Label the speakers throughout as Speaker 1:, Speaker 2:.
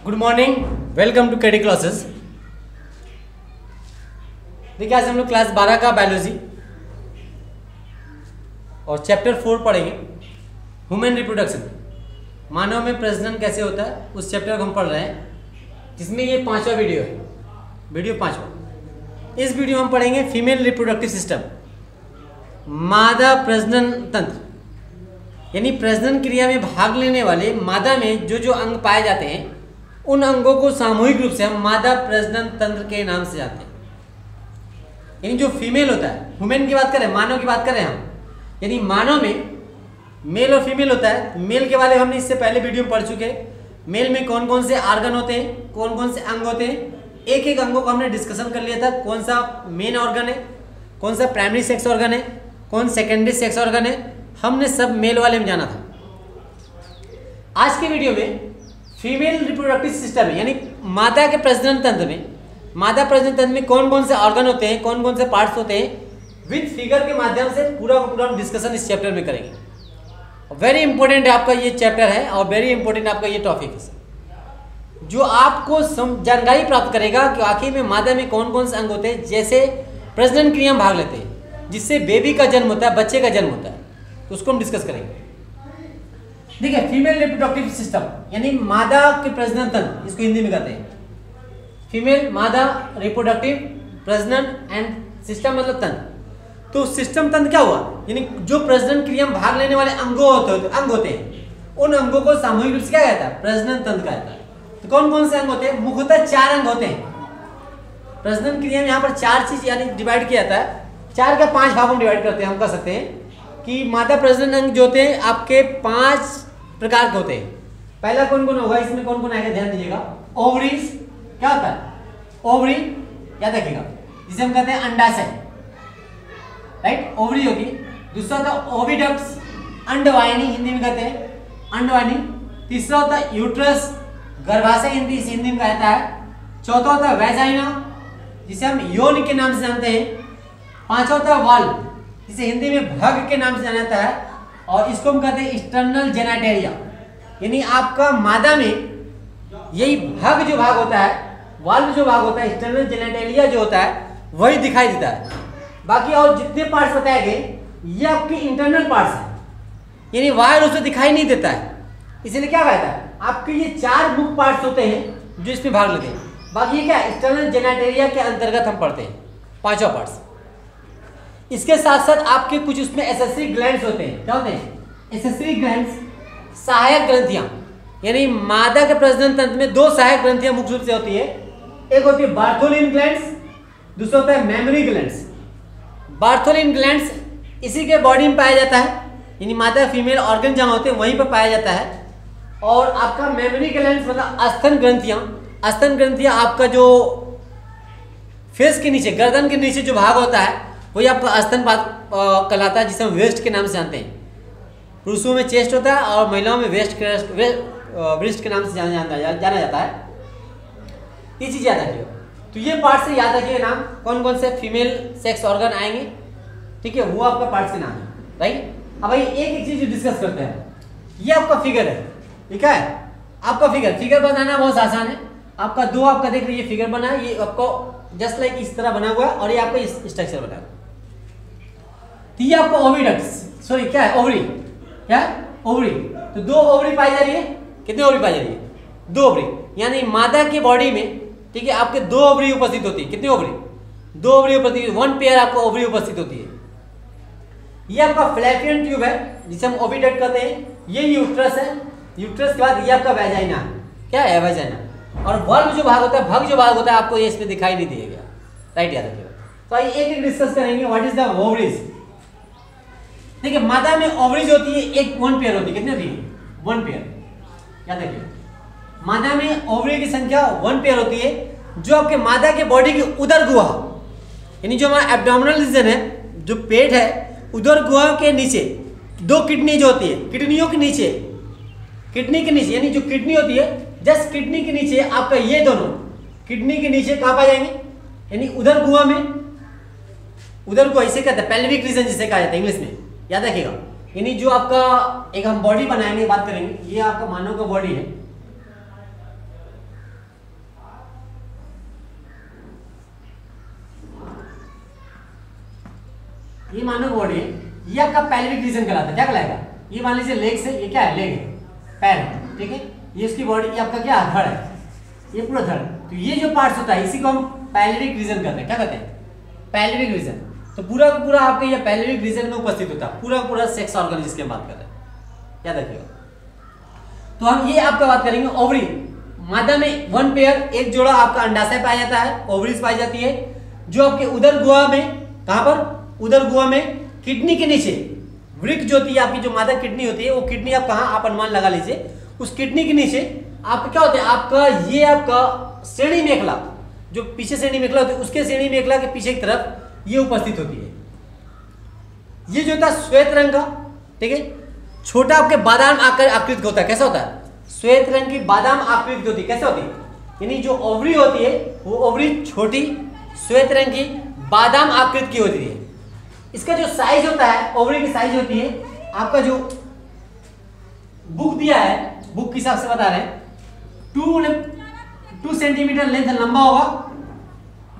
Speaker 1: Good morning, welcome to KD classes. देखिए आज हम लोग क्लास 12 का बायोलॉजी और चैप्टर 4 पढ़ेंगे, ह्यूमन रिप्रोडक्शन, मानव में प्रजनन कैसे होता है, उस चैप्टर को हम पढ़ रहे हैं, जिसमें ये 5वां वीडियो है, वीडियो 5वां। इस वीडियो में हम पढ़ेंगे फीमेल रिप्रोडक्टिव सिस्टम, मादा प्रजनन तंत्र, यानी प्रजनन क्रिया में भाग लेने वाले मादा में जो जो अंग पाए जाते हैं उन अंगों को सामूहिक रूप से हम मादा प्रजनन तंत्र के नाम से जानते हैं। यानी जो फीमेल होता है, ह्यूमन की बात करें, मानव की बात करें हम, यानी मानव में मेल और फीमेल होता है। मेल के बारे में हमने इससे पहले वीडियो में पढ़ चुके हैं। मेल में कौन कौन से आर्गन होते हैं, कौन कौन से अंग होते हैं, एक एक अंगों को हमने डिस्कशन कर लिया था। कौन सा मेन ऑर्गन है, कौन सा प्राइमरी सेक्स ऑर्गन है, कौन सेकेंडरी सेक्स ऑर्गन है, हमने सब मेल वाले में जाना था। आज के वीडियो में फीमेल रिप्रोडक्टिव सिस्टम है, यानी मादा के प्रजनन तंत्र में, मादा प्रजनन तंत्र में कौन कौन से ऑर्गन होते हैं, कौन कौन से पार्ट्स होते हैं, विद फिगर के माध्यम से पूरा का पूरा हम डिस्कशन इस चैप्टर में करेंगे। वेरी इंपॉर्टेंट है आपका ये चैप्टर है और वेरी इंपॉर्टेंट आपका ये टॉपिक है, जो आपको जानकारी प्राप्त करेगा कि आखिर में मादा में कौन कौन से अंग होते हैं, जैसे प्रजनन क्रिया में भाग लेते हैं, जिससे बेबी का जन्म होता है, बच्चे का जन्म होता है, तो उसको हम डिस्कस करेंगे। देखिए फीमेल रिप्रोडक्टिव सिस्टम यानी मादा के प्रजनन तंत्र, इसको हिंदी में कहते हैं फीमेल मादा रिप्रोडक्टिव प्रजनन एंड सिस्टम, मतलब तंत्र। तो सिस्टम तंत्र क्या हुआ, यानी जो प्रजनन क्रिया में भाग लेने वाले अंग होते हैं, उन अंगों को सामूहिक रूप से क्या कहता है, प्रजनन तंत्र कहता है। तो कौन कौन से अंग होते हैं, मुख्यतः 4 अंग होते हैं। प्रजनन क्रिया में यहाँ पर 4 चीज यानी डिवाइड किया जाता है, 4 का 5 भागों में डिवाइड करते हैं। हम कह सकते हैं कि मादा प्रजनन अंग जो होते हैं आपके 5 प्रकार के होते हैं। पहला कौन कौन होगा, इसमें कौन कौन आएगा, ध्यान दीजिएगा। ओवरीज, क्या होता है ओवरी, याद रखिएगा, जिसे हम कहते हैं अंडाशय, राइट, ओवरी होगी। दूसरा होता है ओविडक्ट्स, अंडवाहिनी, हिंदी में कहते हैं अंडवाहिनी। तीसरा होता है यूट्रस, गर्भाशय हिंदी में कहता है। चौथा होता है वैजाइना, जिसे हम यौन के नाम से जानते हैं। पांचवा होता है वाल्व, जिसे हिंदी में भग के नाम से जाना जाता है, और इसको हम कहते हैं एक्सटर्नल जेनिटेरिया, यानी आपका मादा में यही भग जो भाग होता है, वाल्व जो भाग होता है, एक्सटर्नल जेनिटेरिया जो होता है, वही दिखाई देता है। बाकी और जितने पार्ट्स बताए गए ये आपके इंटरनल पार्ट्स हैं, यानी बाहर उसे दिखाई नहीं देता है। इसलिए क्या कहता है, आपके ये 4 मुख्य पार्ट्स होते हैं जो इसमें भाग लेते हैं। बाकी ये क्या एक्सटर्नल जेनिटेरिया के अंतर्गत हम पढ़ते हैं 5वां पार्ट्स। इसके साथ साथ आपके कुछ उसमें एसेसरी ग्लैंड्स होते हैं। क्या होते हैं एसेसरी ग्लैंड्स, सहायक ग्रंथियां, यानी मादा के प्रजनन तंत्र में 2 सहायक ग्रंथियां मुख्य रूप से होती है। एक होती है बार्थोलिन ग्लैंड्स, दूसरा होता है मेमोरी ग्लैंड्स। बार्थोलिन ग्लैंड्स इसी के बॉडी में पाया जाता है, यानी मादा फीमेल ऑर्गन जहां होते हैं वहीं पर पाया जाता है। और आपका मेमोरी ग्लैंड्स मतलब स्तन ग्रंथियां, स्तन ग्रंथियां आपका जो फेस के नीचे, गर्दन के नीचे जो भाग होता है वही आपका स्तनपाद कहलाता है, जिसे हम वेस्ट के नाम से जानते हैं। पुरुषों में चेस्ट होता है और महिलाओं में ब्रेस्ट के नाम से जाना जाता है। ये चीज याद रखिएगा। तो ये पार्ट से याद रखिएगा नाम, कौन कौन से फीमेल सेक्स ऑर्गन आएंगे, ठीक है, वो आपका पार्ट्स के नाम है, राइट। अब भाई एक एक चीज डिस्कस करते हैं। ये आपका फिगर है, ठीक है, आपका फिगर बनाना बहुत आसान है। आपका 2 आपका देख रही है फिगर बना है, ये आपको जस्ट लाइक इस तरह बना हुआ है, और ये आपका इस स्ट्रक्चर बना है। तो ये आपका ओविडक्ट्स, सॉरी क्या है, ओवरी, क्या है ओवरी। तो 2 ओवरी पाई जा रही है। कितनी ओवरी पाई जा रही है, 2 ओवरी, यानी मादा के बॉडी में, ठीक है, आपके 2 ओवरी उपस्थित होती है। कितनी ओवरी, 2 ओवरी उपस्थित, 1 पेयर आपको ओवरी उपस्थित होती है। ये आपका फ्लैपियन ट्यूब है, जिसे हम ओविडक्ट कहते हैं। ये यूट्रस है, यूट्रस के बाद ये आपका वैजाइना है, क्या है वैजाइना। और वाल्व जो भाग होता है, भग जो भाग होता है, आपको ये इसमें दिखाई नहीं दिया गया, राइट, याद रखिएगा। तो आइए एक एक डिस्कस करेंगे। What is the ovaries. देखिए मादा में ओवरीज होती है, 1 पेयर होती है। कितनी होती है, 1 पेयर, याद रखिए। मादा में ओवरी की संख्या 1 पेयर होती है, जो आपके मादा के बॉडी की उदर गुहा, यानी जो हमारा एब्डोमिनल रीजन है, जो पेट है, उदर गुहा के नीचे 2 किडनी जो होती है, किडनियों के नीचे, किडनी के नीचे, यानी जो किडनी होती है, जस्ट किडनी के नीचे आपका ये दोनों किडनी के नीचे कहाँ पाए जाएंगे, यानी उदर गुहा में। उदर गुहा इसे कहते हैं पेल्विक रीजन, जिसे कहा जाता है इंग्लिश में, याद रखिएगा। यानी जो आपका एक हम बॉडी बनाएंगे, बात करेंगे, ये आपका मानव का बॉडी है, ये मानव बॉडी है, ये आपका पैल्विक रीजन कहलाता है। क्या कहलाएगा? ये मान लीजिए लेग से, ये क्या है? लेग है, पैर है, ठीक है। ये इसकी बॉडी, ये आपका क्या है? धड़ है, ये पूरा धड़। तो ये जो पार्ट्स होता है इसी को हम पैल्विक रीजन कहते हैं। क्या कहते हैं? Pelvic reason. तो पूरा का पूरा आपके ये पैल्विक रीजन में उपस्थित होता है, पूरा पूरा सेक्स ऑर्गन जिसकी हम बात कर रहे हैं, याद रखिएगा। तो हम ये आपका बात करेंगे ओवरी। मादा में वन पेयर, एक जोड़ा आपका अंडाशय पाया जाता है, ओवरीज पाई जाती है, जो आपके उदर गुहा में, कहां पर? उदर गुहा में किडनी के नीचे वृक्क जो होती है आपकी, जो मादा किडनी होती है, वो किडनी आप कहां, आप अनुमान लगा लीजिए, उस किडनी के नीचे आपका क्या होता है? आपका ये आपका श्रेणी मेखला, जो पीछे श्रेणी मेखला होती है, उसके श्रेणी मेखला के पीछे की तरफ ये उपस्थित होती है। ये जो होता है श्वेत रंग का, ठीक है, छोटा आपके बादाम आकार आकृति का होता है। कैसा होता है? श्वेत रंग की बादाम आकृति होती है। कैसे होती है? यानी जो ओवरी होती है वो ओवरी छोटी श्वेत रंग की बादाम आकृति की होती है। इसका जो साइज होता है, ओवरी की साइज होती है, आपका जो बुक दिया है, बुक के हिसाब से बता रहे हैं, 2 सेंटीमीटर लेंथ लंबा होगा,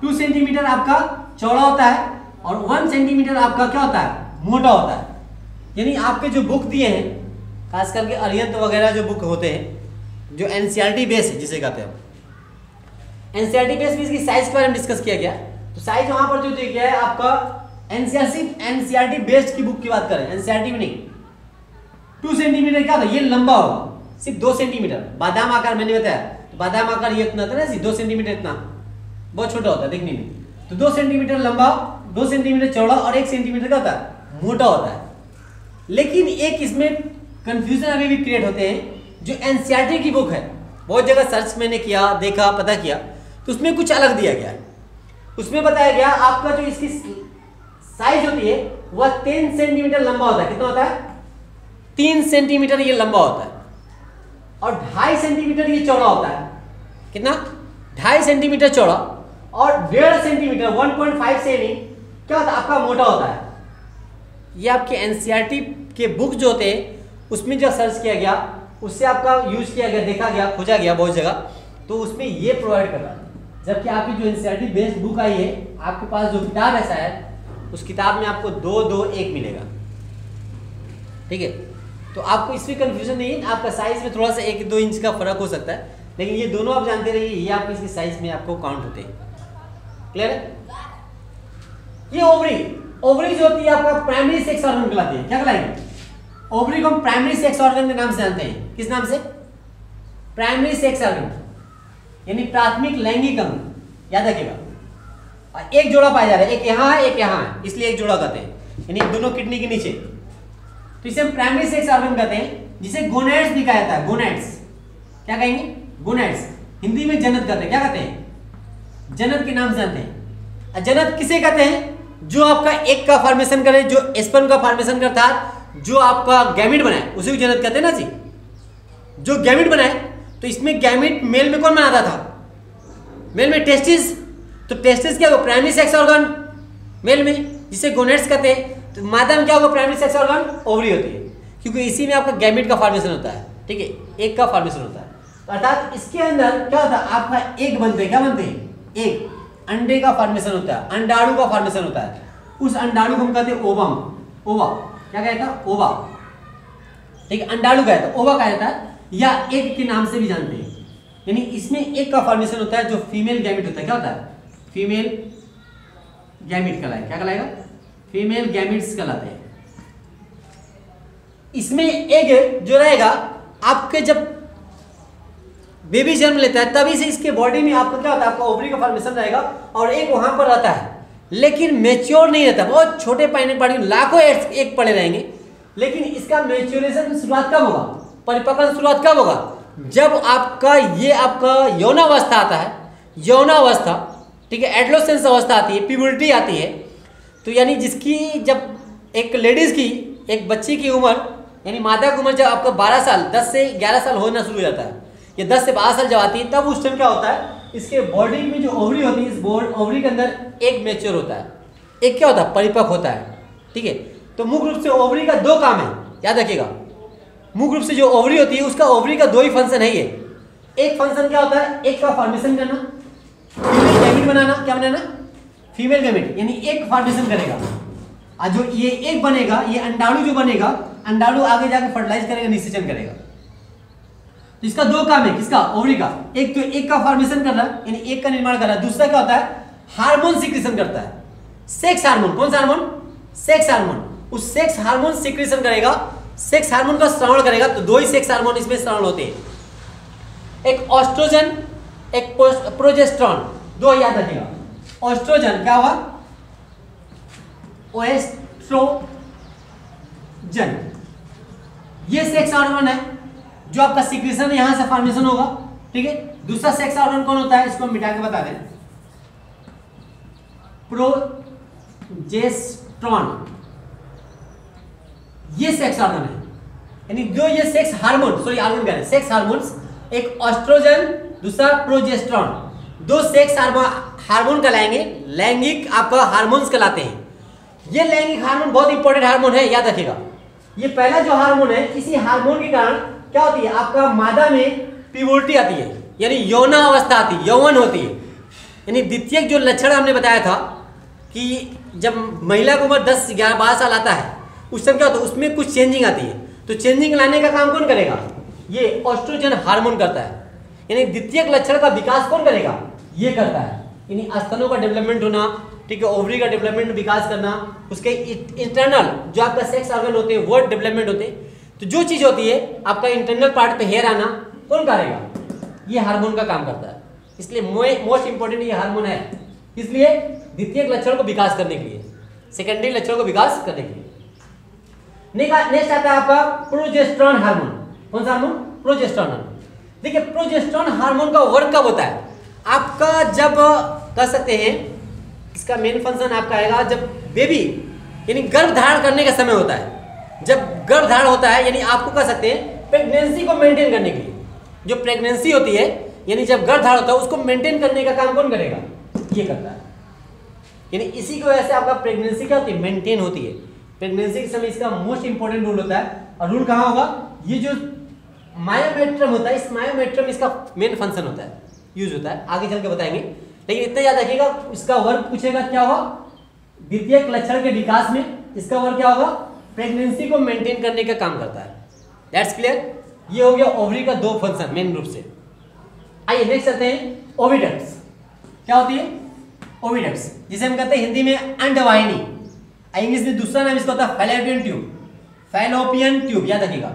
Speaker 1: 2 सेंटीमीटर आपका चौड़ा होता है, और 1 सेंटीमीटर आपका क्या होता है? मोटा होता है। यानी आपके जो बुक दिए हैं, खास करके अरिहंत वगैरह जो बुक होते हैं, जो एनसीईआरटी बेस है जिसे कहते हैं, एनसीईआरटी बेस में इसकी साइज के बारे में डिस्कस किया गया। तो साइज वहां पर जो दिया गया है आपका एनसीईआरटी बेस्ड की बुक की बात करें, एनसीईआरटी में नहीं, 2 सेंटीमीटर क्या होता है? ये लंबा होगा, सिर्फ 2 सेंटीमीटर। बादाम आकार मैंने बताया, तो बादाम आकार ये इतना था ना, 2 सेंटीमीटर इतना, बहुत छोटा होता है देखने में। तो 2 सेंटीमीटर लंबा, 2 सेंटीमीटर चौड़ा, और 1 सेंटीमीटर क्या होता है? मोटा होता है। लेकिन एक इसमें कंफ्यूजन अभी भी क्रिएट होते हैं, जो एनसीईआरटी की बुक है, बहुत जगह सर्च मैंने किया, देखा, पता किया, तो उसमें कुछ अलग दिया गया है। उसमें बताया गया आपका जो इसकी साइज होती है वह 3 सेंटीमीटर लंबा होता है। कितना होता है? 3 सेंटीमीटर ये लंबा होता है, और 2.5 सेंटीमीटर ये चौड़ा होता है। कितना? 2.5 सेंटीमीटर चौड़ा, और 1.5 सेंटीमीटर 1.5 सेमी क्या होता है? आपका मोटा होता है। ये आपके एनसीईआरटी के बुक जो होते हैं उसमें जो सर्च किया गया, उससे आपका यूज किया गया, देखा गया, खोजा गया बहुत जगह, तो उसमें ये प्रोवाइड कर रहा है। जबकि आपकी जो एनसीईआरटी बेस्ड बुक आई है, आपके पास जो किताब है शायद, उस किताब में आपको 2-2-1 मिलेगा, ठीक है। तो आपको इसमें कंफ्यूजन नहीं है, आपका साइज में थोड़ा सा 1-2 इंच का फर्क हो सकता है, लेकिन ये दोनों आप जानते रहिए, ये आपकी इसकी साइज में आपको काउंट होते हैं। क्लियर है? ये ओवरी जो होती है आपका प्राइमरी सेक्स ऑर्गन कहलाती है। क्या कहलाएगी? ओवरी को हम प्राइमरी सेक्स ऑर्गन के नाम से जानते हैं। किस नाम से? प्राइमरी सेक्स ऑर्गन, यानी प्राथमिक लैंगिक अंग। याद रखिएगा। एक जोड़ा पाया जा रहा है, एक यहाँ है, एक यहाँ है, इसलिए एक जोड़ा कहते हैं, यानी दोनों किडनी के नीचे। तो इसे हम प्राइमरी सेक्स ऑर्गन कहते हैं, जिसे गोनेड्स भी कहा जाता है। गोनेड्स क्या कहेंगे? गोनेड्स। हिंदी में जनक कहते हैं। क्या कहते हैं? जनक के नाम से जानते हैं। जनक किसे कहते हैं? जो आपका एक का फॉर्मेशन करे, जो स्पर्म का फॉर्मेशन करता है, जो आपका गैमिट बनाए, उसी को जनक कहते हैं ना जी। जो गैमिट बनाए, तो इसमें गैमिट मेल में कौन बनाता था? मेल में टेस्टिस। तो टेस्टिस क्या होगा? प्राइमरी सेक्स ऑर्गन मेल में, जिसे गोनेड्स कहते हैं। तो मादा में क्या होगा? प्राइमरी सेक्स ऑर्गन ओवरी होती है, क्योंकि इसी में आपका गैमिट का फॉर्मेशन होता है, ठीक है, एक का फॉर्मेशन होता है। तो अर्थात इसके अंदर क्या होता है? आपका एक बनते हैं। क्या बनते हैं? एक अंडे का फॉर्मेशन होता है, अंडाणु का फॉर्मेशन होता है। उस अंडाणु को हम कहते हैं ओवम, ओवा। क्या कहता है? ओवा, ठीक है। अंडाणु कहता है, ओवा कहा जाता है, या एक के नाम से भी जानते हैं। यानी इसमें एक का फॉर्मेशन होता है, जो फीमेल गैमिट होता है। क्या होता है? फीमेल गैमिट कहलाएगा। क्या कहलाएगा? फीमेल गैमिट्स कहलाते हैं। इसमें एक जो रहेगा, आपके जब बेबी जन्म लेता है तभी से इसके बॉडी में आपका क्या होता है? आपका ओवरी का फॉर्मेशन रहेगा, और एक वहां पर रहता है, लेकिन मैच्योर नहीं रहता। बहुत छोटे पानी पानी लाखों एक पड़े रहेंगे, लेकिन इसका मैच्योरेशन शुरुआत कब होगा? परिपक्वता शुरुआत कब होगा? जब आपका ये आपका यौनावस्था आता है, यौनावस्था, ठीक है, एडोलेसेंस अवस्था आती है, प्यूबर्टी आती है। तो यानी जिसकी जब एक लेडीज की, एक बच्ची की उम्र, यानी मादा की उम्र जब आपका 12 साल, 10 से 11 साल होना शुरू हो जाता है, या 10 से 12 साल जब आती है, तब उस टाइम क्या होता है? इसके बॉडी में जो ओवरी होती है, इस ओवरी के अंदर एक मैच्योर होता है, एक क्या होता है? परिपक्व होता है, ठीक है। तो मुख्य रूप से ओवरी का 2 काम है, याद रखिएगा। मुख्य रूप से जो ओवरी होती है, उसका ओवरी का 2 ही फंक्शन है। ये एक फंक्शन क्या होता है? एक का फॉर्मेशन करना, फीमेल गैमेट बनाना। क्या बनाना? फीमेल गैमेट, यानी एक फॉर्मेशन करेगा। और जो ये एक बनेगा, ये अंडाणु जो बनेगा, अंडाणु आगे जाकर फर्टिलाइज करेगा, निषेचन करेगा। तो इसका दो काम है, किसका? ओवरी का। एक तो एक का फॉर्मेशन कर रहा है, यानी एक का निर्माण कर रहा है। दूसरा क्या होता है? हार्मोन सिक्रीशन करता है, सेक्स हार्मोन। कौन सा हार्मोन? Sex hormone. उस सेक्स हार्मोन सिक्रीशन करेगा, सेक्स हार्मोन का श्रवण करेगा। तो दो ही सेक्स हार्मोन इसमें श्रवण होते हैं, एक ऑस्ट्रोजन, एक प्रोजेस्टेरोन। दो याद रखिएगा। ऑस्ट्रोजन क्या हुआ? ओएस्ट्रोजन, ये सेक्स हार्मोन है जो आपका सिक्रीशन है, यहां से फॉर्मेशन होगा, ठीक है। दूसरा सेक्स हार्मोन कौन होता है? इसको मिटा के बता दें, प्रोजेस्टेरोन। ये सेक्स हार्मोन है, यानी दो ये सेक्स हार्मोन, सॉरी हार्मोन कह रहे हैं, सेक्स हार्मोन्स, एक ऑस्ट्रोजन, दूसरा प्रोजेस्टेरोन। दो सेक्स हार्मोन कहलाएंगे, लैंगिक आपका हार्मोन्स कहलाते हैं। ये लैंगिक हार्मोन बहुत इंपॉर्टेंट हार्मोन है, याद रखिएगा। ये पहला जो हार्मोन है, इसी हार्मोन के कारण क्या होती है? आपका मादा में प्यूबर्टी आती है, यानी यौना अवस्था आती है, यौवन होती है। यानी द्वितीयक जो लक्षण हमने बताया था कि जब महिला को उम्र 10, 11, 12 साल आता है, उस समय क्या होता है? उसमें कुछ चेंजिंग आती है। तो चेंजिंग लाने का काम कौन करेगा? ये ऑस्ट्रोजन हार्मोन करता है। यानी द्वितीयक लक्षण का विकास कौन करेगा? ये करता है। यानी स्तनों का डेवलपमेंट होना, ठीक है, ओवरी का डेवलपमेंट, विकास करना, उसके इंटरनल जो आपका सेक्स ऑर्गन होते हैं वो डेवलपमेंट होते हैं। तो जो चीज होती है आपका इंटरनल पार्ट पे हेयर आना, कौन करेगा? ये हार्मोन का काम करता है। इसलिए मोस्ट इंपोर्टेंट ये हार्मोन है, इसलिए द्वितीयक लक्षण को विकास करने के लिए, सेकेंडरी लक्षण को विकास करने के लिए। नेक्स्ट आता है आपका प्रोजेस्टेरोन हार्मोन। कौन सा हार्मोन? Progesterone hormone. देखिए, प्रोजेस्टेरोन हार्मोन का वर्क कब होता है? आपका जब कह सकते हैं इसका मेन फंक्शन आपका आएगा जब बेबी यानी गर्भ धारण करने का समय होता है। जब गर्भ धारण होता है, यानी आपको कह सकते हैं प्रेगनेंसी को मेंटेन करने के लिए, जो प्रेगनेंसी होती है, यानी जब गर्भ धारण होता है उसको मेंटेन करने का काम कौन करेगा? ये करता है। यानी इसी की वजह से आपका प्रेगनेंसी क्या होती है? मेंटेन होती है। प्रेगनेंसी के समय इसका मोस्ट इंपोर्टेंट रूल होता है। और रूल कहाँ होगा? ये जो मायोमेट्रम होता है, इस मायोमेट्रम इसका मेन फंक्शन होता है, यूज होता है। आगे चल के बताएंगे, लेकिन इतना याद रखिएगा, इसका वर्क पूछेगा क्या होगा? द्वितीयक लक्षण के विकास में इसका वर्क क्या होगा? प्रेगनेंसी को मेंटेन करने का काम करता है। That's clear? ये हो गया ओवरी का दो फंक्शन मेन रूप से। आइए नेक्स्ट चलते हैं ओविडक्ट्स। क्या होती है? ओविडक्ट्स, जिसे हम कहते हैं हिंदी में अंडवाहिनी, इंग्लिश में दूसरा नाम इसका होता है फैलोपियन ट्यूब। फैलोपियन ट्यूब याद रखिएगा,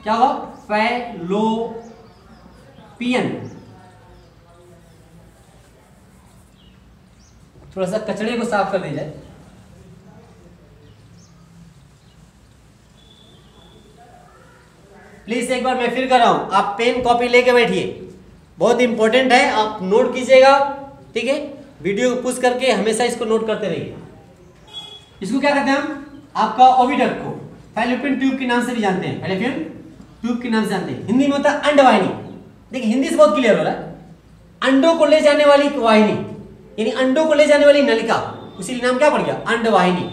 Speaker 1: क्या होगा? फैलोपियन। थोड़ा सा कचड़े को साफ कर दीजिए। प्लीज एक बार मैं फिर कर रहा हूं, आप पेन कॉपी लेके बैठिए, बहुत इंपॉर्टेंट है, आप नोट कीजिएगा, ठीक है। वीडियो को पुश करके हमेशा इसको नोट करते रहिए। इसको क्या कहते हैं हम? आपका ओविडक्ट को फैलोपियन ट्यूब के नाम से भी जानते हैं, फैलोपियन ट्यूब के नाम से जानते हैं। हिंदी में होता है अंडवाहिनी। देखिए हिंदी से बहुत क्लियर हो रहा है। अंडों को ले जाने वाली वाहिनी, यानी अंडों को ले जाने वाली नलिका, उसी नाम क्या पड़ गया? अंडवाहिनी,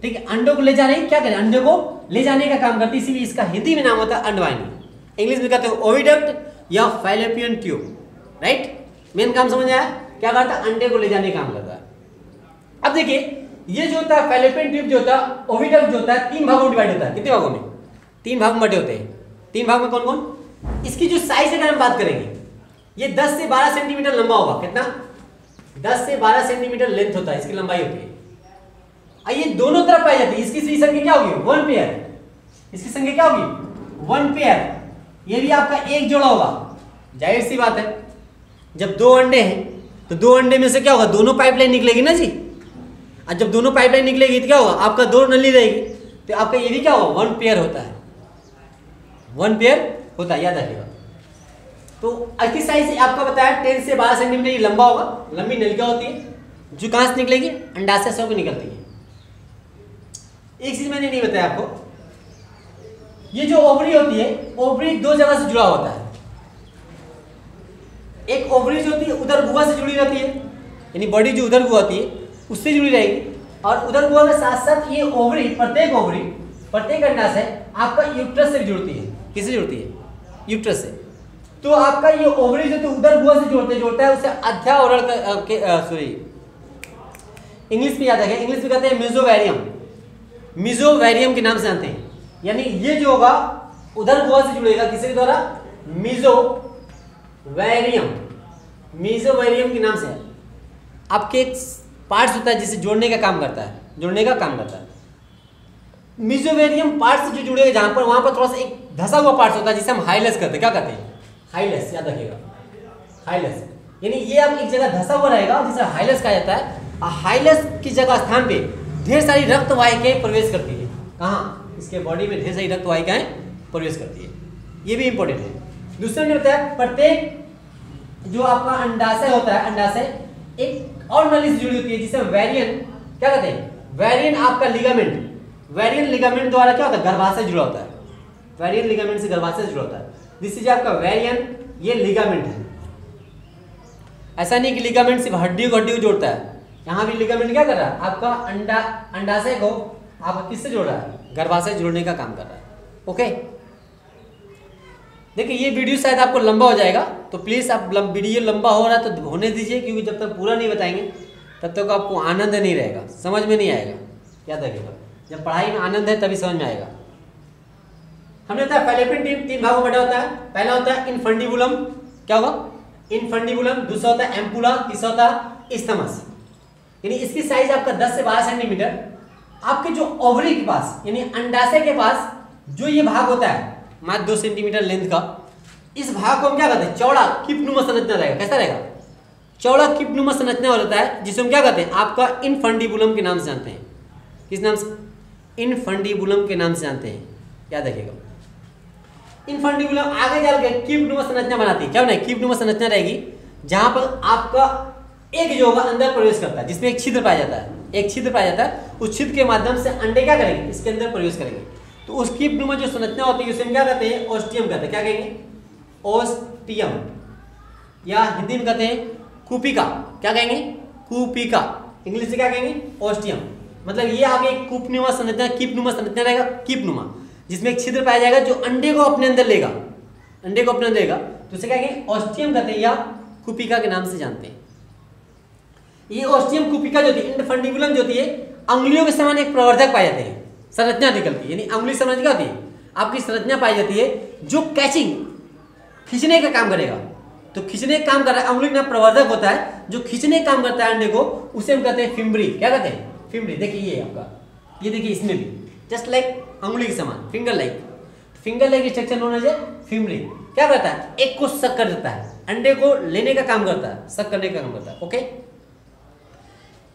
Speaker 1: ठीक है। अंडों को ले जाने क्या करें? अंडों को ले जाने का काम करती है, इसीलिए इसका हिंदी में नाम होता है अंडवाहिनी। इंग्लिश में कहते हैं ओविडक्ट या फैलोपियन ट्यूब, राइट। मेन काम समझ आया? क्या करता है? अंडे को ले जाने का काम करता है। अब देखिए ये जो होता है फैलोपियन ट्यूब जो होता है, ओविडक्ट जो होता है, 3 भागों में डिवाइड होता है। कितने भागों में? 3 भाग में बटे होते हैं। 3 भाग में कौन कौन? इसकी जो साइज अगर हम बात करेंगे, ये 10 से 12 सेंटीमीटर लंबा होगा। कितना? 10 से 12 सेंटीमीटर लेंथ होता है, इसकी लंबाई होती है। ये दोनों तरफ पाई जाती है। इसकी संख्या क्या होगी? 1 पेयर। इसकी संख्या क्या होगी? 1 पेयर। ये भी आपका एक जोड़ा होगा। जाहिर सी बात है, जब 2 अंडे हैं तो 2 अंडे में से क्या होगा? दोनों पाइपलाइन निकलेगी ना जी। और जब दोनों पाइपलाइन निकलेगी तो क्या होगा? आपका 2 नली रहेगी, तो आपका ये भी क्या होगा? 1 पेयर होता है। 1 पेयर होता है, याद रखिएगा। तो इसकी साइज आपका बताया 10 से 12 सेंटीमीटर ये लंबा होगा, लंबी नलिका होती है, जो कहां से निकलेगी? अंडाशय से होकर निकलती है। एक चीज मैंने नहीं बताया आपको, ये जो ओवरी होती है, ओवरी 2 जगह से जुड़ा होता है। एक ओवरी जो होती है उधर गुहा से जुड़ी रहती है, यानी बॉडी जो उधर गुहा होती है उससे जुड़ी रहेगी, और उधर गुहा के साथ साथ ये ओवरी, प्रत्येक अंडाशय आपका यूट्रस से जुड़ती है। किससे जुड़ती है? यूट्रस से। तो आपका ये ओवरी जो उधर गुहा से जोड़ता है, उसे अध्यावरण सॉरी इंग्लिश में याद है, इंग्लिश में कहते हैं मेसोवेरियम। मीजोवेरियम के नाम से जानते हैं। यानी ये जो होगा उधर गुहा से जुड़ेगा, किसके द्वारा? मीजोवेरियम, मीजोवेरियम के नाम से आपके एक पार्ट्स होता है जिसे जोड़ने का काम करता है, जोड़ने का काम करता है। मीजोवेरियम पार्ट से जो जुड़ेगा जहां पर, वहां पर थोड़ा सा एक धसा हुआ पार्ट होता है जिसे हम हाइलेस कहते हैं। क्या कहते हैं? हाइलेस, याद रखिएगा, हाइलेस। यानी ये आप एक जगह धसा हुआ रहेगा जिसे हाइलेस कहा जाता है। हाइलेस की जगह स्थान पे ढेर सारी रक्त वाहिकाएं प्रवेश करती है। कहाँ? इसके बॉडी में ढेर सारी रक्त वाहिकाएं प्रवेश करती है। ये भी इंपॉर्टेंट है। दूसरा ने बताया प्रत्येक जो आपका अंडाशय होता है, अंडाशय एक और नली से जुड़ी होती है जिसे वेरियन क्या कहते हैं? वेरियन आपका लिगामेंट, वेरियन लिगामेंट द्वारा क्या होता है? गर्भाशय जुड़ा होता है। वेरियन लिगामेंट से गर्भाशय जुड़ा होता है। दिस इज आपका वेरियन, ये लिगामेंट है। ऐसा नहीं कि लिगामेंट सिर्फ हड्डी को जोड़ता है, यहाँ भी लिगामेंट क्या कर रहा है? आपका अंडाशय को आप किससे जोड़ रहा है? गर्भाशय जोड़ने का काम कर रहा है। ओके, देखिए ये वीडियो शायद आपको लंबा हो जाएगा, तो प्लीज़ आप वीडियो लंबा हो रहा है तो होने दीजिए, क्योंकि जब तक पूरा नहीं बताएंगे तब तक आपको आनंद नहीं रहेगा, समझ में नहीं आएगा। याद रखिएगा, जब पढ़ाई में आनंद है तभी समझ में आएगा। हमने बताया फैलोपियन ट्यूब 3 भागों में बटा होता है। पहला होता है इनफंडिबुलम, क्या होगा? इनफंडिबुलम। दूसरा होता है एम्पुला, तीसरा होता है इस्थमस। यानी इसकी साइज आपका 10 से 12 सेंटीमीटर। आपके जो ओवरी के पास यानी अंडाशय के पास जो ये भाग होता है मात्र 2 सेंटीमीटर लेंथ का, इस भाग को हम क्या कहते हैं? चौड़ा किपनुमा संरचना रहेगा। कैसा रहेगा? चौड़ा किपनुमा संरचना होता है, जिसे हम क्या कहते हैं? आपका इनफंडिबुलम के नाम से जानते हैं। किस नाम से? इनफंडिबुलम के नाम से जानते हैं। याद रखिएगा, इनफंडिबुलम आगे चल के किपनुमा संरचना बनाती है। क्या बनाएगी? किपनुमा संरचना रहेगी, जहां पर आपका एक जो होगा अंदर प्रवेश करता है, जिसमें एक छिद्र पाया जाता है, एक छिद्र पाया जाता है। उस छिद्र के माध्यम से अंडे क्या करेंगे? इसके अंदर प्रवेश करेंगे। तो उस किपनुमा जो संरचना होती है उसे हम क्या कहते हैं? ओस्टियम कहते हैं। क्या कहेंगे? ओस्टियम, या हिंदी में कहते हैं कूपिका। क्या कहेंगे? कूपिका। इंग्लिश से क्या कहेंगे? ओस्टियम। मतलब ये आगे कूपनुमा संरचना, किपनुमा संरचना रहेगा, किपनुमा, जिसमें एक छिद्र पाया जाएगा जो अंडे को अपने अंदर लेगा, अंडे को अपने अंदर लेगा। तो उसे क्या कहेंगे? ओस्टियम कहते हैं, या कूपिका के नाम से जानते हैं। ये ओस्टियम कूपिका जो होती है, इनफंडिबुलम जो होती है, अंगुलियों के समान एक प्रवर्धक पाए जाते हैं, संरचना निकलती है। यानी अंगुली संरचना क्या होती है? आपकी संरचना पाई जाती है जो कैचिंग, खींचने का काम करेगा। तो खींचने का काम कर रहा है, अंगुली का प्रवर्धक होता है जो खींचने का काम करता है अंडे को, उसे हम कहते हैं फिम्बरी। क्या कहते हैं? फिम्बरी। देखिए ये आपका, ये देखिए इसमें भी जस्ट लाइक अंगुली के समान, finger like, finger like structure known as fimbriae. क्या करता है? एक को सक कर देता है, अंडे को लेने का काम करता है, सक करने का काम करता है। ओके,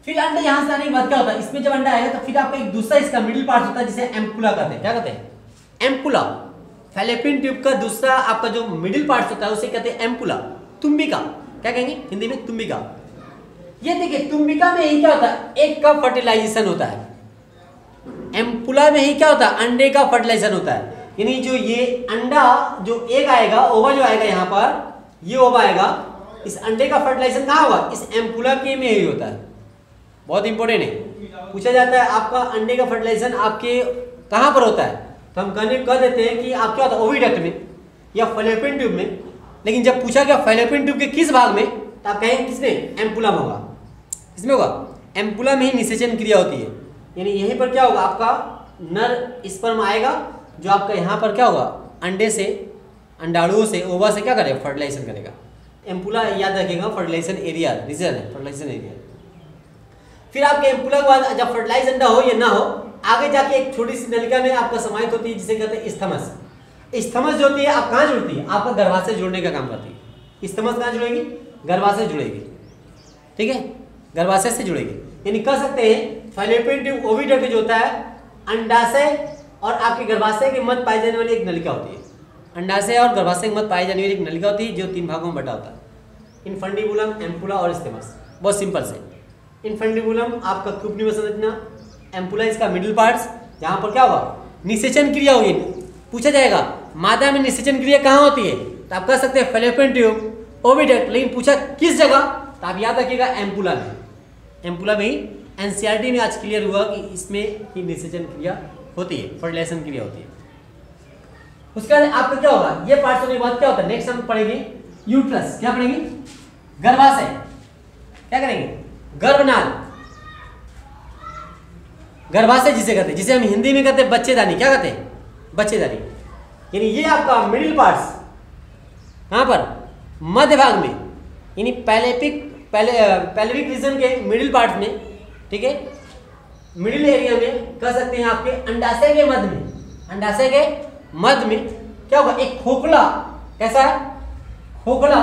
Speaker 1: फिर अंडा यहां से आने के बाद क्या होता है? इसमें जब अंडा आएगा तो फिर आपका एक दूसरा इसका मिडिल पार्ट होता है जिसे एम्पुला कहते हैं। क्या कहते हैं? एम्पुला। फैलोपियन ट्यूब का दूसरा आपका जो मिडिल पार्ट होता है उसे कहते हैं एम्पुला, तुम्बिका। क्या कहेंगे हिंदी में? तुम्बिका। ये देखिए तुम्बिका में ही क्या होता है? एग का फर्टिलाइजेशन होता है। एम्पुला में ही क्या होता है? अंडे का फर्टिलाइजेशन होता है। यानी जो ये अंडा, जो एग आएगा, ओवा जो आएगा यहाँ पर, ये ओवा आएगा, इस अंडे का फर्टिलाइजेशन कहाँ होगा? इस एम्पुला के में ही होता है। बहुत इंपॉर्टेंट है, पूछा जाता है आपका अंडे का फर्टिलाइजेशन आपके कहाँ पर होता है? तो हम कह देते हैं कि आप क्या होता है? ओविडक्ट में या फैलोपियन ट्यूब में। लेकिन जब पूछा गया फैलोपियन ट्यूब के किस भाग में, तो आप कहेंगे किसमें? एम्पुला में होगा। किसमें होगा? एम्पुला में ही निषेचन क्रिया होती है। यानी यहीं पर क्या होगा? आपका नर स्पर्म आएगा जो आपका यहाँ पर क्या होगा? अंडे से, अंडाणुओं से, ओवा से क्या करेगा? फर्टिलाइजेशन करेगा। एम्पुला याद रखिएगा फर्टिलाइजेशन एरिया, रीजन है फर्टिलाइजेशन एरिया। फिर आपके एम्पुला के बाद जब फर्टिलाइज अंडा हो या ना हो, आगे जाके एक छोटी सी नलिका में आपका समाहित होती है जिसे कहते हैं इस्थमस। इस्थमस जो होती है आप कहाँ जुड़ती है? आपका गर्भाशय जोड़ने का काम करती है। इस्थमस कहाँ जुड़ेगी? गर्भाशय जुड़ेगी। ठीक है, गर्भाशय से जुड़ेगी। यानी कह सकते हैं फैलोपियन ट्यूब ओविडक्ट जो होता है, अंडाशय और आपके गर्भाशय के मध्य पाई जाने वाली एक नलिका होती है। अंडाशय और गर्भाशय के मध्य पाई जाने वाली एक नलिका होती है जो 3 भागों में बटा होता है, इनफंडिबुलम, एम्पुला और इस्थमस। बहुत सिंपल से, इनफंडिबुलम आपका कूपनुमा संरचना, एम्पुला इसका मिडिल पार्ट्स, जहां पर क्या होगा? निषेचन क्रिया होगी। पूछा जाएगा मादा में निषेचन क्रिया कहाँ होती है? तो आप कह सकते हैं फैलोपियन ट्यूब, ओविडक्ट। लेकिन पूछा किस जगह? तो आप याद रखिएगा एम्पुला में। एम्पुला में ही एनसीईआरटी में आज क्लियर हुआ कि इसमें ही निषेचन क्रिया होती है, फर्टिलाइजेशन क्रिया होती है। उसके बाद आपका क्या होगा? ये पार्ट होने के बाद क्या होता है? नेक्स्ट हम पढ़ेंगे यूट्रस। क्या पढ़ेंगे? गर्भाशय। क्या करेंगे? गर्भनाल। गर्भाशय जिसे कहते हैं, जिसे हम हिंदी में कहते हैं बच्चेदानी। क्या कहते हैं? बच्चेदानी। यानी ये आपका मिडिल पार्ट्स कहाँ पर? मध्य भाग में, यानी पेल्विक रीजन के मिडिल पार्ट में, ठीक है, मिडिल एरिया में कह सकते हैं आपके अंडाशय के मध्य में, अंडाशय के मध्य में क्या होगा? एक खोखला, कैसा है? खोखला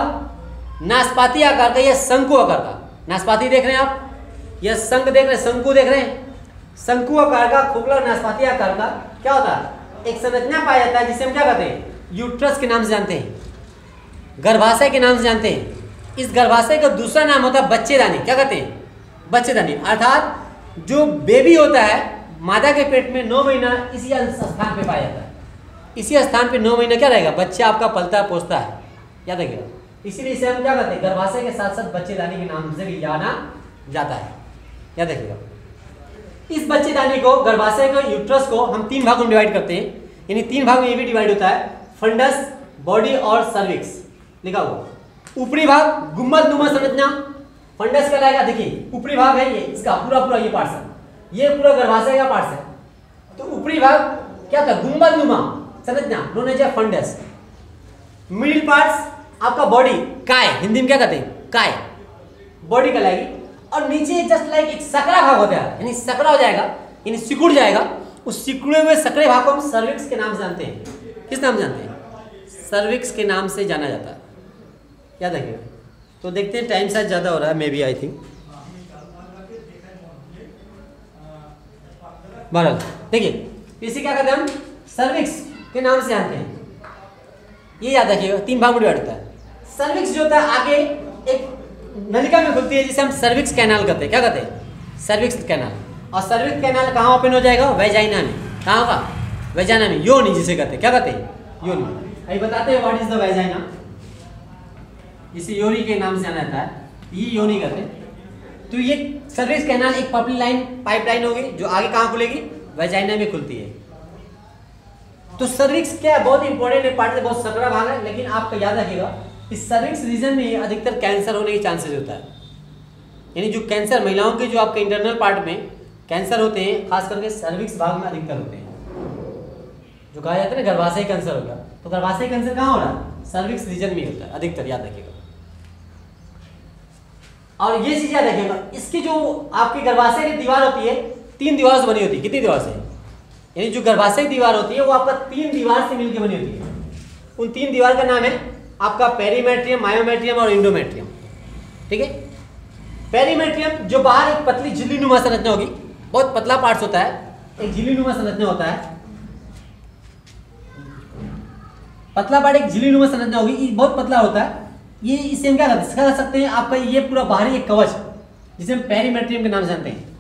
Speaker 1: नाशपाती आकार का या शंकु आकार का, नाशपाती देख रहे हैं आप, यह शंख देख रहे हैं, शंकु देख रहे हैं, शंकु आकार का खोखला नाशपाती आकार का क्या होता है? एक संरचना पाया जाता है जिसे हम क्या कहते हैं? यूट्रस के नाम से जानते हैं, गर्भाशय के नाम से जानते हैं। इस गर्भाशय का दूसरा नाम होता है बच्चेदानी। क्या कहते हैं? बच्चेदानी। अर्थात जो बेबी होता है मादा के पेट में 9 महीना इसी स्थान पे पाया जाता है, इसी स्थान पे 9 महीना क्या रहेगा? बच्चा आपका पलता पोसता है, याद रखिएगा। इसीलिए इसे हम क्या कहते हैं? गर्भाशय के साथ साथ बच्चेदानी के नाम से भी जाना जाता है, याद रखिएगा। इस बच्चेदानी को, गर्भाशय को, यूट्रस को हम 3 भागों में डिवाइड करते हैं, यानी 3 भाग में ये भी डिवाइड होता है, फंडस, बॉडी और सर्विक्स लिखा हुआ। ऊपरी भाग गुंबदनुमा संरचना, फंडस कहलाएगा। देखिए ऊपरी भाग है ये, इसका पूरा ये पार्ट है, ये पूरा गर्भाशय का पार्ट है। तो ऊपरी भाग क्या था? गुंबदनुमा संरचना, known as fundus. Middle parts आपका बॉडी, काय, हिंदी में क्या कहते हैं? काय, बॉडी कहलाएगी। और नीचे जस्ट लाइक एक सकरा भाग होता है, यानी सकरा हो जाएगा, यानी सिकुड़ जाएगा। उस सिकुड़े हुए सकरे भाग को हम सर्विक्स के नाम से जानते हैं। किस नाम से जानते हैं? सर्विक्स के नाम से जाना जाता है, याद रखिएगा। तो देखते हैं, टाइम शायद ज़्यादा हो रहा है, मे बी, आई थिंक। बहरहाल देखिए, इसे क्या कहते हैं हम? सर्विक्स के नाम से जानते हैं। ये याद रखिएगा, 3 भाग में डिवाइड होता है। सर्विक्स जो होता है आगे एक नलिका में खुलती है, जिसे हम सर्विक्स कैनाल कहते हैं। क्या कहते हैं? Cervix canal. और सर्विक्स कैनाल कहाँ ओपन हो जाएगा? वेजाइना में। कहाँ होगा? वेजाइना में, योनि जिसे कहते हैं। क्या कहते हैं? योनि। अभी बताते हैं व्हाट इज द वेजाइना। इसे योनि के नाम से जाना जाता है, ये योनि कहते हैं। तो ये सर्विक्स कैनाल एक पपली लाइन, पाइपलाइन होगी जो आगे कहाँ खुलेगी? वेजाइना में खुलती है। तो सर्विक्स क्या है? बहुत इंपॉर्टेंट है, पार्ट से बहुत सकरा भाग है, लेकिन आपको याद रखिएगा इस सर्विक्स रीजन में अधिकतर कैंसर होने के चांसेस होता है। यानी जो कैंसर, महिलाओं के जो आपके इंटरनल पार्ट में कैंसर होते हैं, खास करके सर्विक्स भाग में अधिकतर होते हैं। जो कहा जाता है ना गर्भाशय कैंसर होगा, तो गर्भाशय कैंसर कहाँ हो रहा है? सर्विक्स रीजन में होता है अधिकतर, याद रखिएगा। और ये चीज याद रखिएगा, इसकी जो आपकी गर्भाशय की दीवार होती है 3 दीवार से बनी होती है। कितनी दीवार से? यानी जो गर्भाशय की दीवार होती है वो आपका 3 दीवार से मिलकर बनी होती है। उन 3 दीवार का नाम है आपका पेरीमेट्रियम, मायोमेट्रियम और इंडोमेट्रियम, ठीक है। पेरीमेट्रियम जो बाहर एक पतली झिल्लीनुमा संरचना होगी, बहुत पतला पार्ट्स होता है, एक झिल्लीनुमा संरचना होता है, पतला पार्ट एक झिल्लीनुमा संरचना होगी, ये बहुत पतला होता है। ये इसे हम क्या कर सकते हैं? आपका ये पूरा बाहरी एक कवच जिसे हम पेरीमेट्रियम के नाम से जानते हैं।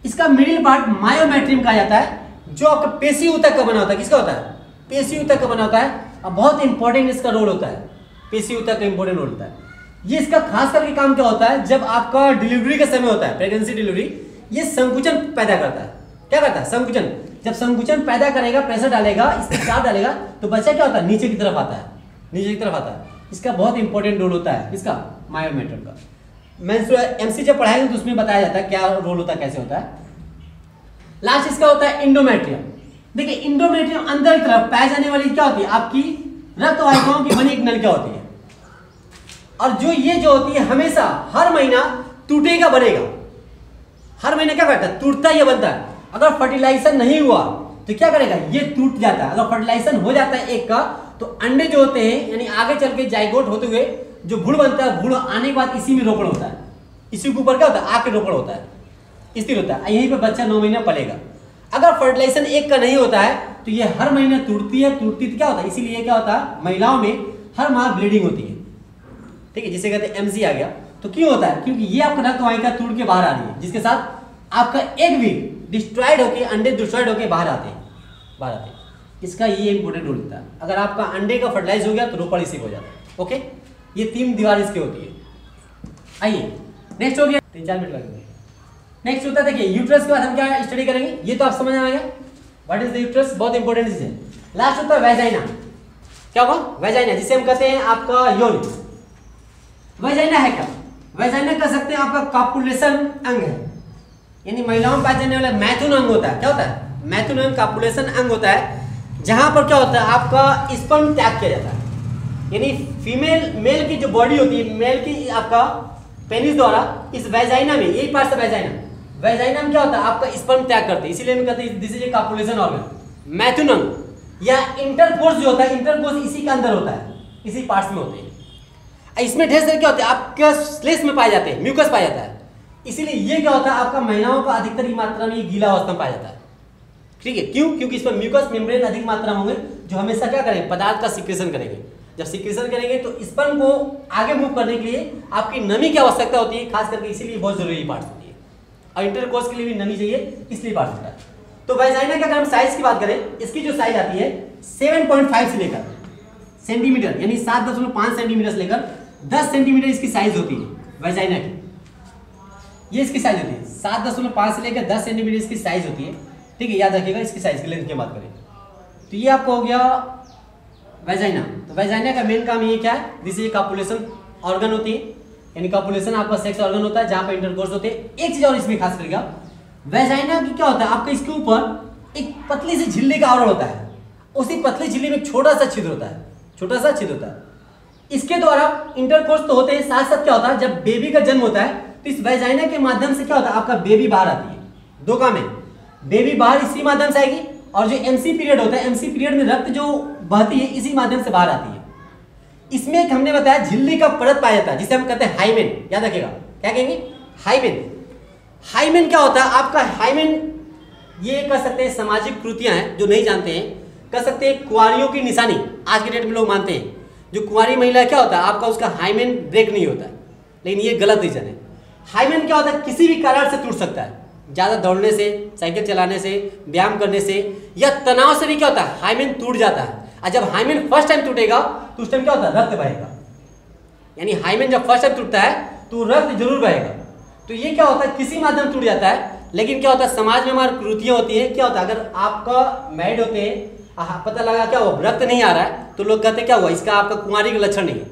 Speaker 1: इसका मिडिल पार्ट मायोमेट्रियम कहा जाता है, जो आपका पेशी ऊतक का बना होता है। किसका होता है? पेशी ऊतक का बना होता है। और बहुत इंपॉर्टेंट इसका रोल होता है, पेशी ऊतक का इंपॉर्टेंट रोल होता है। ये इसका खास करके काम क्या होता है? जब आपका डिलीवरी का समय होता है, प्रेगनेंसी डिलीवरी, ये संकुचन पैदा करता है। क्या करता है? संकुचन। जब संकुचन पैदा करेगा, प्रेशर डालेगा, इसमें चाप डालेगा, तो बच्चा क्या होता है? नीचे की तरफ आता है, नीचे की तरफ आता है। इसका बहुत इंपॉर्टेंट रोल होता है, इसका मायोमेट्रियम का। एमसी जब पढ़ाएंगे तो उसमें बताया जाता है क्या रोल होता है, कैसे होता है। लास्ट इसका होता है इंडोमेट्रियम। देखिए इंडोमेट्रियम अंदर की तरफ पाई जाने वाली क्या होती है? आपकी रक्त वाहिकाओं की बनी एक नलिका होती है। और जो होती है हमेशा हर महीना टूटेगा बनेगा। हर महीने क्या करता है? टूटता ही बनता है। अगर फर्टिलाइजेशन नहीं हुआ तो क्या करेगा? ये टूट जाता है। अगर फर्टिलाइजेशन हो जाता है एक का, तो अंडे जो होते हैं यानी आगे चल के जाइगोट होते हुए जो भ्रूण बनता है, भ्रूण आने के बाद इसी में रोपण होता है। इसी के ऊपर क्या होता है? आके रोपण होता है, स्थिर होता है। यहीं पे बच्चा 9 महीने पलेगा। अगर फर्टिलाइजेशन एक का नहीं होता है तो ये हर महीने टूटती है। टूटती तो क्या होता है? इसीलिए क्या होता है? महिलाओं में हर माह ब्लीडिंग होती है, ठीक है, जिसे कहते हैं एमसी आ गया। तो क्यों होता है? क्योंकि ये आपका रक्त वाहिका टूट के बाहर आ रही है, जिसके साथ आपका एग भी डिस्ट्रॉयड होकर, अंडे डिस्ट्रॉयड होकर बाहर आते हैं। इसका ये इंपोर्टेंट रोल होता है। अगर आपका अंडे का फर्टिलाइज हो गया तो रोपण रिसीव हो जाता है। ओके, ये 3 दीवार इसकी होती है। आइए नेक्स्ट हो गया, 3-4 मिनट लगेंगे। नेक्स्ट होता है, देखिए यूट्रस के बाद हम क्या स्टडी करेंगे, ये तो आप समझ आएगा व्हाट इज द यूट्रस, बहुत इंपॉर्टेंट चीज है। लास्ट होता है वेजाइना। क्या होगा? वेजाइना, जिसे हम कहते हैं आपका योनि। वेजाइना है क्या? वेजाइना कह सकते हैं आपका कॉपुलेशन अंग है, यानी महिलाओं में पाया जाने वाला मैथुन अंग होता है। क्या होता है? मैथुन अंग कापुलेशन अंग होता है, जहां पर क्या होता है आपका स्पर्म त्याग किया जाता है। यानी फीमेल मेल की जो बॉडी होती है, मेल की आपका पेनिस द्वारा इस वैजाइना में, यही पार्ट है वैजाइना में क्या होता है आपका स्पर्म त्याग करते हैं, इसीलिए हम कहते हैं दिस इज ए कापुलेशन ऑर्गन। मैथुन अंग या इंटरकोर्स जो होता है, इंटरकोर्स इसी के अंदर होता है, इसी पार्ट्स में होते हैं। इसमें ढेर सारे क्या होते हैं आपके स्लेस में पाए जाते हैं, म्यूकस पाया जाता है, इसीलिए ये क्या होता है आपका महिलाओं का अधिकतर मात्रा में ये गीला अवस्था में पाया जाता है। ठीक है, क्यों? क्योंकि इस पर म्यूकस मेम्ब्रेन अधिक मात्रा में होंगे, जो हमेशा क्या करेंगे पदार्थ का सिक्रेशन करेंगे। जब सिक्रेशन करेंगे तो स्पर्म को आगे मूव करने के लिए आपकी नमी की आवश्यकता होती है, खास करके इसीलिए बहुत जरूरी पार्ट होती है। और इंटरकोर्स के लिए भी नमी चाहिए, इसलिए पार्ट होता है। तो वैजाइना का अगर हम साइज की बात करें, इसकी जो साइज आती है 7.5 से लेकर सेंटीमीटर, यानी 7.5 सेंटीमीटर से लेकर 10 सेंटीमीटर इसकी साइज होती है वैजाइना की। ये इसकी साइज होती है 7.5 से लेकर 10 सेंटीमीटर इसकी साइज होती है। ठीक है, याद रखिएगा इसकी साइज की लेंथ की बात करें तो ये आपको हो गया वैजाइना। तो वैजाइना का मेन काम ये क्या है? दिस इज कापुलेशन ऑर्गन होती है, यानी कापुलेशन आपका सेक्स ऑर्गन होता है जहां पर इंटरकोर्स होते हैं। एक चीज और इसमें खास करेगा, वैजाइना की क्या होता है आपका इसके ऊपर एक पतली सी झिल्ली का आवरण होता है, उसी पतली झिल्ली में छोटा सा छिद्र होता है, छोटा सा छिद्र होता है। इसके द्वारा इंटरकोर्स तो होते हैं, साथ साथ क्या होता है जब बेबी का जन्म होता है तो इस वैजाइना के माध्यम से क्या होता है आपका बेबी बाहर आती है। दो काम है, बेबी बाहर इसी माध्यम से आएगी, और जो एमसी पीरियड होता है, एमसी पीरियड में रक्त जो बहती है इसी माध्यम से बाहर आती है। इसमें एक हमने बताया झिल्ली का परत पाया जाता है, जिसे हम कहते हैं हाइमेन। याद रखिएगा, क्या कहेंगे? हाइमेन। हाइमेन क्या होता है आपका? हाइमेन ये कह सकते हैं सामाजिक कृतियां हैं, जो नहीं जानते हैं कह सकते हैं कुंवारियों की निशानी। आज के डेट में लोग मानते हैं जो कुंवारी महिला क्या होता है आपका उसका हाइमेन ब्रेक नहीं होता है, लेकिन ये गलत रीजन है। हाइमेन क्या होता है किसी भी कारण से टूट सकता है, ज़्यादा दौड़ने से, साइकिल चलाने से, व्यायाम करने से, या तनाव से भी क्या होता है हाइमेन टूट जाता है। और जब हाइमेन फर्स्ट टाइम टूटेगा तो उस टाइम क्या होता है रक्त बहेगा, यानी हाइमेन जब फर्स्ट टाइम टूटता है तो रक्त जरूर बहेगा। तो ये क्या होता है किसी माध्यम टूट जाता है, लेकिन क्या होता है समाज में हमारी कृतियाँ होती है। क्या होता है अगर आपका मैरिड होते हैं, पता लगा क्या हुआ रक्त नहीं आ रहा है, तो लोग कहते हैं क्या हुआ इसका आपका कुंवारी का लक्षण नहीं है।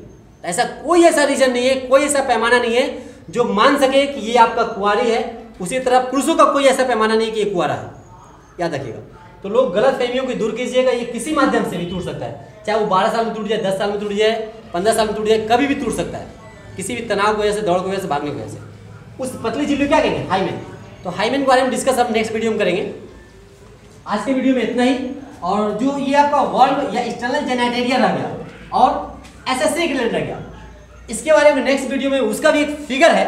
Speaker 1: ऐसा कोई ऐसा रीजन नहीं है, कोई ऐसा पैमाना नहीं है जो मान सके कि ये आपका कुंवारी है। उसी तरह पुरुषों का कोई ऐसा पैमाना नहीं कि ये कुंवारा है, याद रखिएगा। तो लोग गलत फहमियों को दूर कीजिएगा, ये किसी माध्यम से भी टूट सकता है, चाहे वो 12 साल में टूट जाए, 10 साल में टूट जाए, 15 साल में टूट जाए, कभी भी टूट सकता है, किसी भी तनाव की वजह से, दौड़ की वजह से, भागने की वजह से। उस पतली झिल्ली क्या कहेंगे? हाइमेन। तो हाइमेन के बारे में डिस्कस हम नेक्स्ट वीडियो में करेंगे। आज के वीडियो में इतना ही। और जो ये आपका वर्ब या एक्सटर्नल जेनिटलिया रह गया और एसएससी ग्लैंड रह गया, इसके बारे में नेक्स्ट वीडियो में उसका भी एक फिगर है,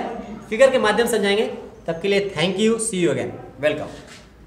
Speaker 1: फिगर के माध्यम से समझाएंगे। तब के लिए thank you, see you again, welcome.